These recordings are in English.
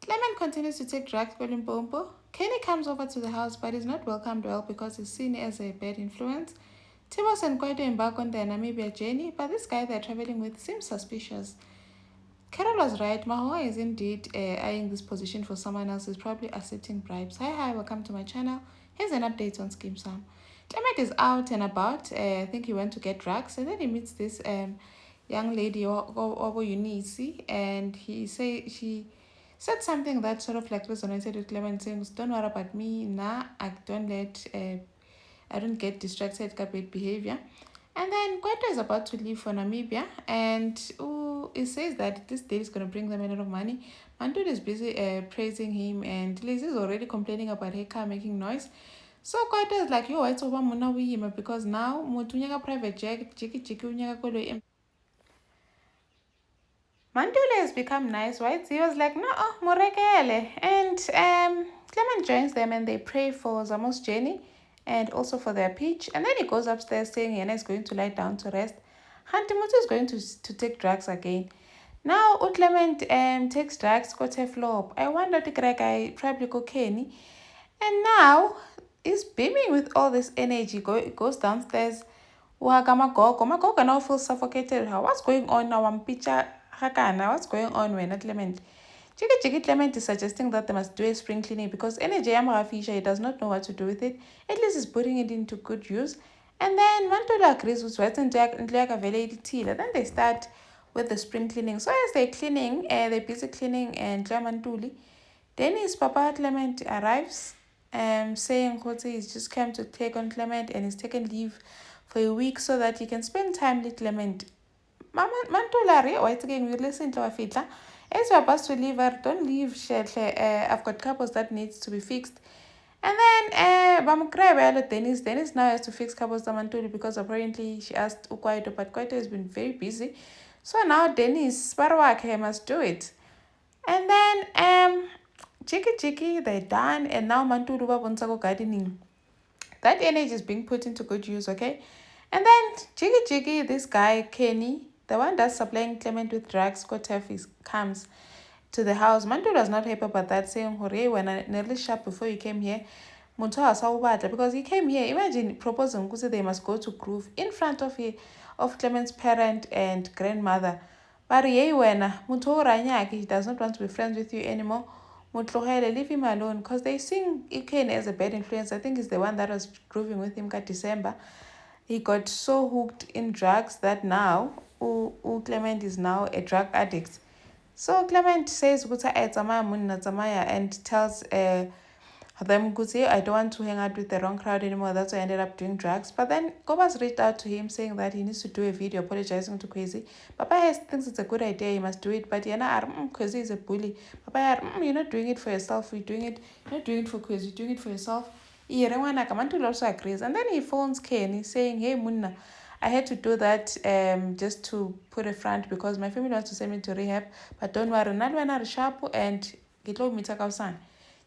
Clement continues to take drugs for Limpopo. Kenny comes over to the house but is not welcomed well because he's seen as a bad influence. Tibos and Kwaito embark on their Namibia journey, but this guy they're traveling with seems suspicious. Carol was right. Mahoa is indeed eyeing this position for someone else. Is probably accepting bribes. Hi, welcome to my channel. Here's an update on Skeem Saam. Clement is out and about. I think he went to get drugs, and then he meets this young lady, Obo Eunice, and she said something that sort of like resonated with Clement, saying, "Don't worry about me. Nah, I don't get distracted by bad behavior." And then Kwaito is about to leave for Namibia, and it says that this deal is going to bring them a lot of money. Mantud is busy praising him, and Lizzy is already complaining about her car making noise. So Kwaito is like, yo, it's over Muna Wiyima because now Mutunyaka private jet, Jiki Jiki Unyaka Kolo. Mandula has become nice, right? He was like, no, Murekele. And Clement joins them and they pray for Zamo's journey and also for their peach. And then he goes upstairs saying Yana is going to lie down to rest. Hantimutu is going to take drugs again. Now, Clement takes drugs, got a flop. I wonder if the guy probably cocaine. And now he's beaming with all this energy. Goes downstairs. Magogo now feels suffocated. What's going on now? I'm picture Hakana. What's going on when Clement? Jiggy Clement is suggesting that they must do a spring cleaning because energy Fisher he does not know what to do with it. At least he's putting it into good use. And then Mantola agrees with West and Jack and like a very then they start with the spring cleaning. So as they're cleaning, they're busy cleaning and Clemantuli. Then his Papa Clement arrives saying Kote is just come to take on Clement and he's taken leave for a week so that he can spend time with Clement. Mantolari, or it's again, we listen to our fitla. As you're about to leave her, don't leave, I've got couples that needs to be fixed. And then, Dennis now has to fix couples Mantuli because apparently she asked Ukwaito, but Kwaito has been very busy. So now Dennis, Sparwake must do it. And then, Chiki, they're done, and now Mantulu Babonsako gardening. That energy is being put into good use, okay? And then Jiggy, this guy, Kenny, the one that's supplying Clement with drugs, Kotef, comes to the house. Mantu was not happy about that, saying, Hooray, when I nearly shop before you came here, because he came here. Imagine proposing they must go to Groove in front of Clement's parent and grandmother. But he does not want to be friends with you anymore. Leave him alone because they sing Ken as a bad influence. I think he's the one that was grooving with him at December. He got so hooked in drugs that now Clement is now a drug addict. So Clement says and tells them I don't want to hang out with the wrong crowd anymore. That's why I ended up doing drugs. But then Kobas reached out to him saying that he needs to do a video apologizing to Kwezi. Papa thinks it's a good idea, he must do it. But Kwezi is a bully. Papa, you're not doing it for yourself. You're not doing it for Kwezi, you're doing it for yourself. Mantul also agrees. And then he phones Kenny saying, hey Munna, I had to do that just to put a front because my family wants to send me to rehab. But don't worry, Nalwana Rishapu and Gitlo Mitakausan.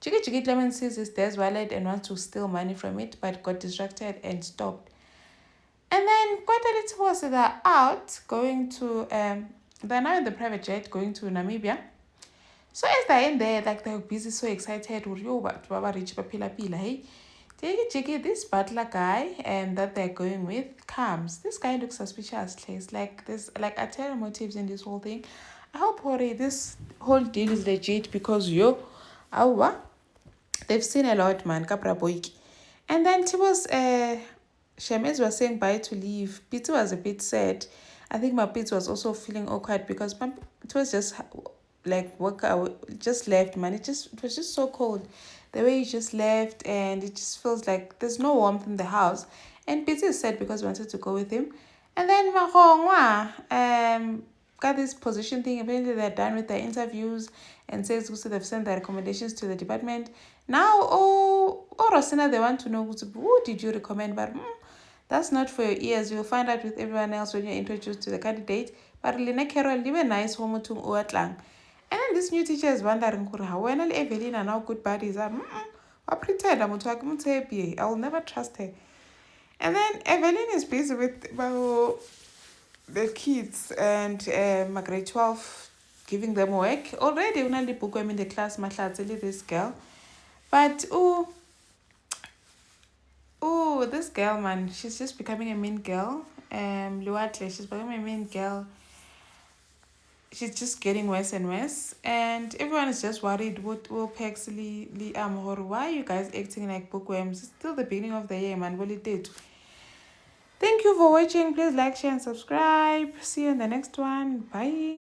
Chiki Clement sees his dad's wallet and wants to steal money from it, but got distracted and stopped. And then quite a little was they're out going to they're now in the private jet going to Namibia. So as they're in there, like they're busy, so excited, Baba Rich Papila Pila, hey. Jiggy, this butler guy that they're going with comes. This guy looks suspicious. It's like there's like ulterior motives in this whole thing. I hope this whole deal is legit because they've seen a lot, man. Kapra boiki. And then Tibos Shemes was saying bye to leave. Pete was a bit sad. I think my Pete was also feeling awkward because it was just like just left, man. It was just so cold. The way he just left, and it just feels like there's no warmth in the house. And Pete is sad because he wanted to go with him. And then Mahongwa got this position thing. Apparently they're done with their interviews and says they've sent their recommendations to the department. Now, Rosina, they want to know who did you recommend, but that's not for your ears. You'll find out with everyone else when you're introduced to the candidate. But Lina Carol, live a nice home to Uatlang. And then this new teacher is wondering, when Evelyn are now good buddies, I pretend I'm happy. I will never trust her. And then Evelyn is busy with the kids and my grade 12 giving them work. Already unali bookworm in the class, Mahlatili, this girl. But this girl, man, she's just becoming a mean girl. Luatle, she's becoming a mean girl. She's just getting worse and worse, and everyone is just worried. What will Pexley why are you guys acting like bookworms? It's still the beginning of the year, man. Well, it did. Thank you for watching. Please like, share, and subscribe. See you in the next one. Bye.